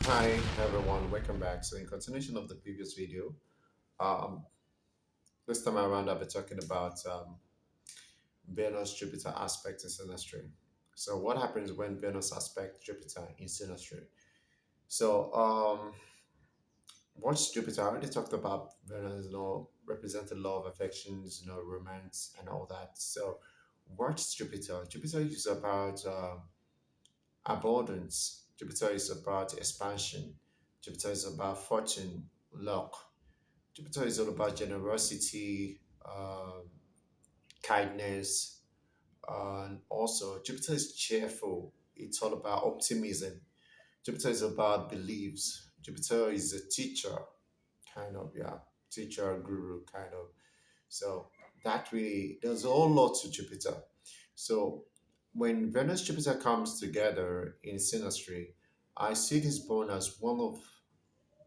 Hi everyone, welcome back. So in continuation of the previous video, um, this time around I'll be talking about Venus Jupiter aspect in Synastry. So what happens when Venus aspect Jupiter in Synastry? So what's Jupiter? I already talked about Venus, represent the law of affections, romance and all that. So what's Jupiter? Jupiter is about abundance. Jupiter is about expansion. Jupiter is about fortune, luck. Jupiter is all about generosity, kindness, and also Jupiter is cheerful. It's all about optimism. Jupiter is about beliefs. Jupiter is a teacher, kind of, yeah, teacher, guru, kind of. So that really, there's a whole lot to Jupiter. So when Venus Jupiter comes together in synastry, I see this bond as one of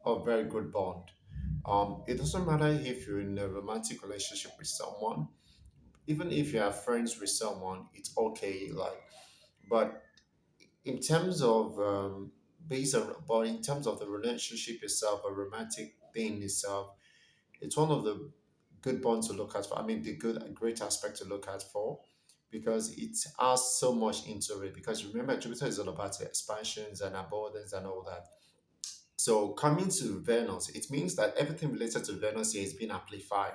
a very good bond. It doesn't matter if you're in a romantic relationship with someone, even if you have friends with someone, it's okay. Like, but in terms of but in terms of the relationship itself, a romantic thing itself, it's one of the good bonds to look at for. I mean, the good, great aspect to look at for, because it has so much into it. Because remember, Jupiter is all about expansions and abundance and all that. So coming to Venus, it means that everything related to Venus here is being amplified.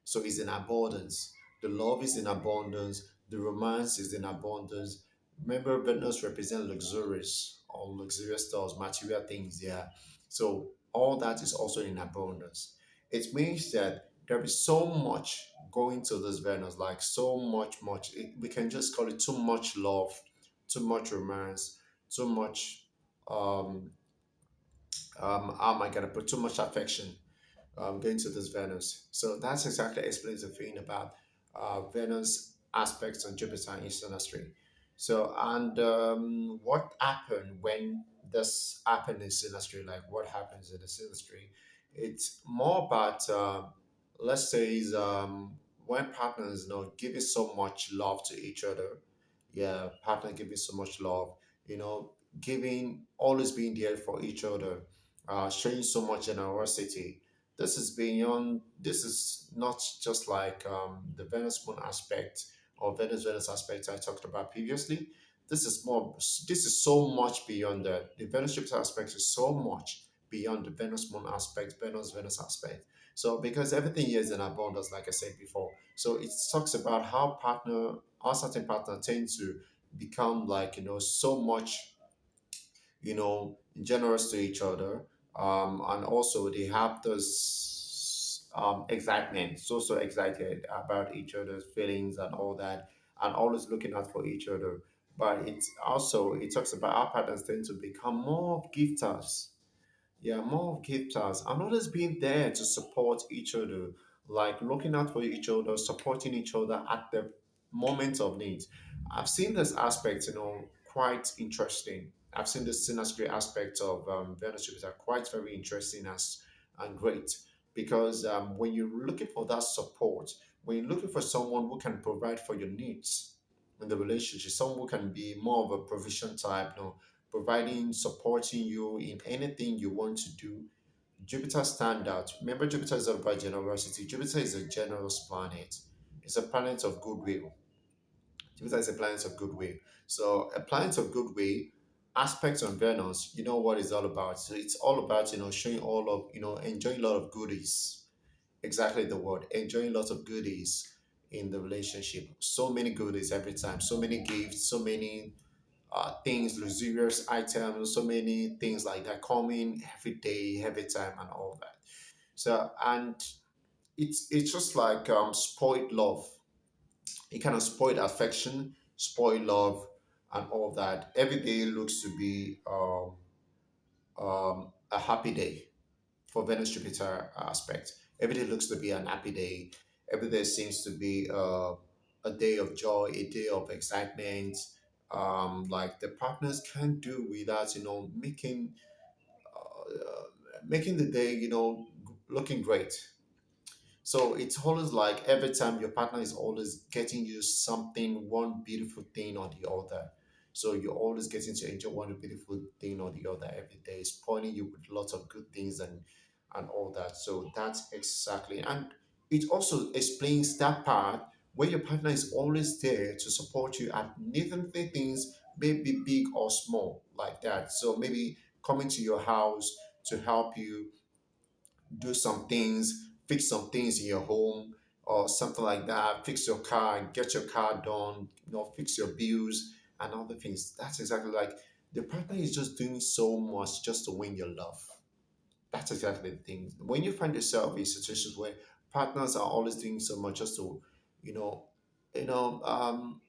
So it's in abundance. The love is in abundance. The romance is in abundance. Remember, Venus represents luxurious or luxurious stuff, material things. Yeah. So all that is also in abundance. It means that there is so much going to this Venus, like so much. We can just call it too much love, too much romance, too much. Um, how am I gonna put too much affection? Going to this Venus. So that's exactly explains the thing about Venus aspects on Jupiter in synastry. So, and what happened when this happened in synastry? Like what happens in the synastry? It's more about, let's say, is when partners, giving so much love to each other. Yeah, partner giving so much love, giving, always being there for each other, showing so much generosity. This is not just like the Venus moon aspect or Venus aspect I talked about previously. This is so much beyond that. The Venus Jupiter aspect is so much beyond the Venus moon aspect, Venus aspect. So because everything here is in abundance, like I said before. So it talks about how certain partner tend to become like, so much, generous to each other. And also they have this excitement, so excited about each other's feelings and all that, and always looking out for each other. But it talks about our partners tend to become more gifters. Yeah, more of gifters and always being there to support each other, like looking out for each other, supporting each other at the moment of need. I've seen this aspect, quite interesting. I've seen this synastry aspect of Venus Jupiter quite very interesting as and great, because when you're looking for that support, when you're looking for someone who can provide for your needs in the relationship, someone who can be more of a provision type, providing, supporting you in anything you want to do. Jupiter stand out. Remember, Jupiter is all about generosity. Jupiter is a generous planet. It's a planet of goodwill. Jupiter is a planet of goodwill. So a planet of goodwill aspects on Venus, you know what it's all about. So it's all about, showing all of, enjoying a lot of goodies. Exactly the word. Enjoying lots of goodies in the relationship. So many goodies every time. So many gifts, so many things, luxurious items, so many things like that coming every day, every time, and all that. So, and it's just like spoiled love. It kind of spoiled affection, spoiled love, and all that. Every day looks to be a happy day for Venus Jupiter aspect. Every day looks to be an happy day. Every day seems to be a day of joy, a day of excitement. Like the partners can't do without, making the day, looking great. So it's always like every time your partner is always getting you something, one beautiful thing or the other. So you're always getting to enjoy one beautiful thing or the other every day. It's spoiling you with lots of good things and all that. So that's exactly, and it also explains that part where your partner is always there to support you at neither things, maybe big or small, like that. So maybe coming to your house to help you do some things, fix some things in your home or something like that, fix your car, get your car done, fix your bills and other things. That's exactly like the partner is just doing so much just to win your love. That's exactly the thing. When you find yourself in situations where partners are always doing so much just to, you know, you know, um,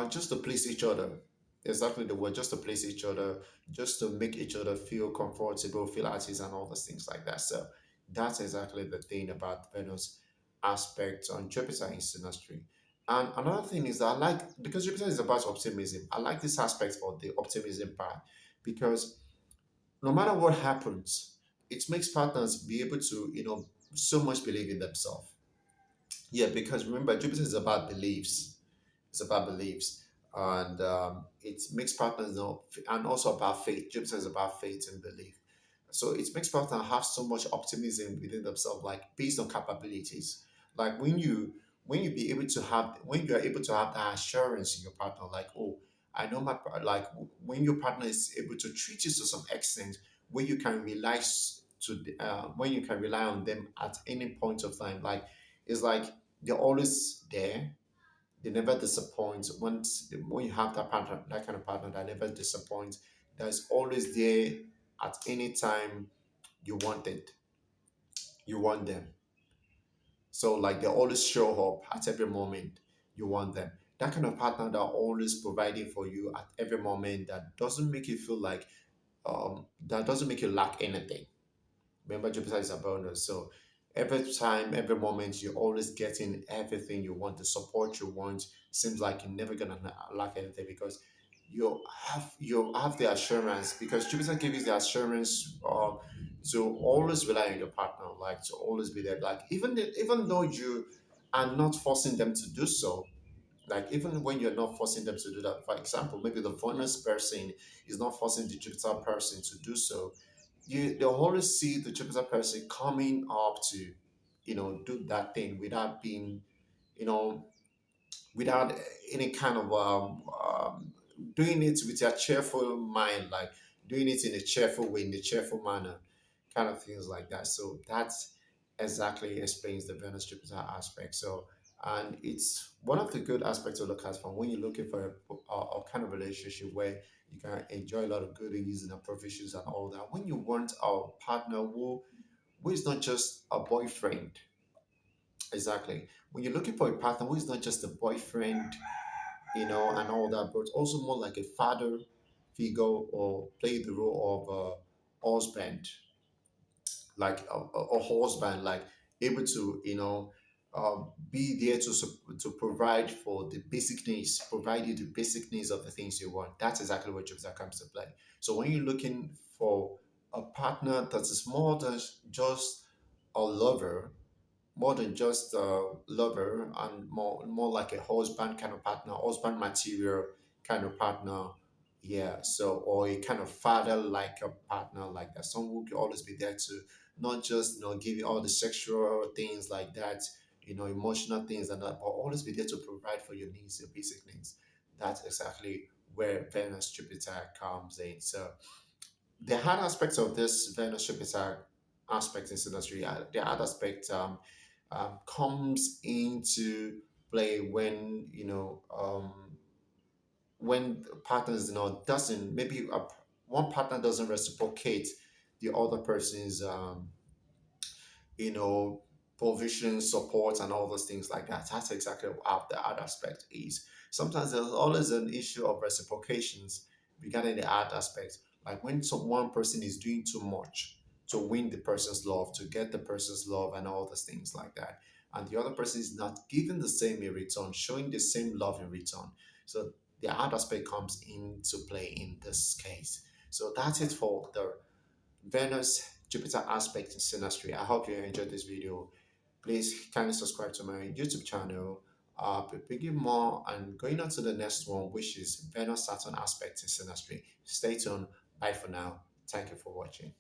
just to please each other. Exactly the word, just to please each other, just to make each other feel comfortable, feel at ease, and all those things like that. So that's exactly the thing about Venus aspect on Jupiter in synastry. And another thing is that I like, because Jupiter is about optimism, I like this aspect for the optimism part because no matter what happens, it makes partners be able to, so much believe in themselves. Yeah, because remember, Jupiter is about beliefs. It's about beliefs, and it makes partners know, and also about faith. Jupiter is about faith and belief. So it makes partners have so much optimism within themselves, like based on capabilities. Like when you are able to have that assurance in your partner, like, oh, I know like when your partner is able to treat you to some extent where you can when you can rely on them at any point of time, like it's like they're always there, they never disappoint. When you have that partner, that kind of partner that never disappoints, that's always there at any time you want it, you want them. So like they always show up at every moment you want them. That kind of partner that always providing for you at every moment, that doesn't make you feel like that doesn't make you lack anything. Remember, Jupiter is a bonus. So every time, every moment, you're always getting everything you want, the support you want. Seems like you're never gonna lack anything because you have the assurance, because Jupiter gives you the assurance to always rely on your partner, like to always be there. Like even though you are not forcing them to do so, like even when you're not forcing them to do that. For example, maybe the Venus person is not forcing the Jupiter person to do so, they'll always see the Jupiter person coming up to, do that thing without being, you know, without any kind of doing it with a cheerful mind, like doing it in a cheerful way, in a cheerful manner, kind of things like that. So that's exactly explains the Venus Jupiter aspect. So, and it's one of the good aspects to look at from when you're looking for a kind of relationship where you can enjoy a lot of goodies and provisions and all that. When you want a partner who is not just a boyfriend, exactly. When you're looking for a partner who is not just a boyfriend, and all that, but also more like a father figure or play the role of a husband, like a husband, like able to, be there to provide for the basic needs, provide you the basic needs of the things you want. That's exactly what Jupiter comes to play. So when you're looking for a partner that is more than just a lover, more than just a lover, and more like a husband kind of partner, husband material kind of partner. Yeah, so or a kind of father like a partner like that. Someone who can always be there to not just give you all the sexual things like that, emotional things and that, but always be there to provide for your needs, your basic needs. That's exactly where Venus Jupiter comes in. So the hard aspects of this Venus Jupiter aspect in synastry, the hard aspect comes into play when when partners doesn't maybe one partner doesn't reciprocate the other person's you know, provision, support, and all those things like that. That's exactly what the art aspect is. Sometimes there's always an issue of reciprocations regarding the art aspect. Like when one person is doing too much to win the person's love, to get the person's love, and all those things like that. And the other person is not giving the same in return, showing the same love in return. So the art aspect comes into play in this case. So that's it for the Venus Jupiter aspect in synastry. I hope you enjoyed this video. Please kindly subscribe to my YouTube channel. Picking more and going on to the next one, which is Venus Saturn aspect in Synastry. Stay tuned. Bye for now. Thank you for watching.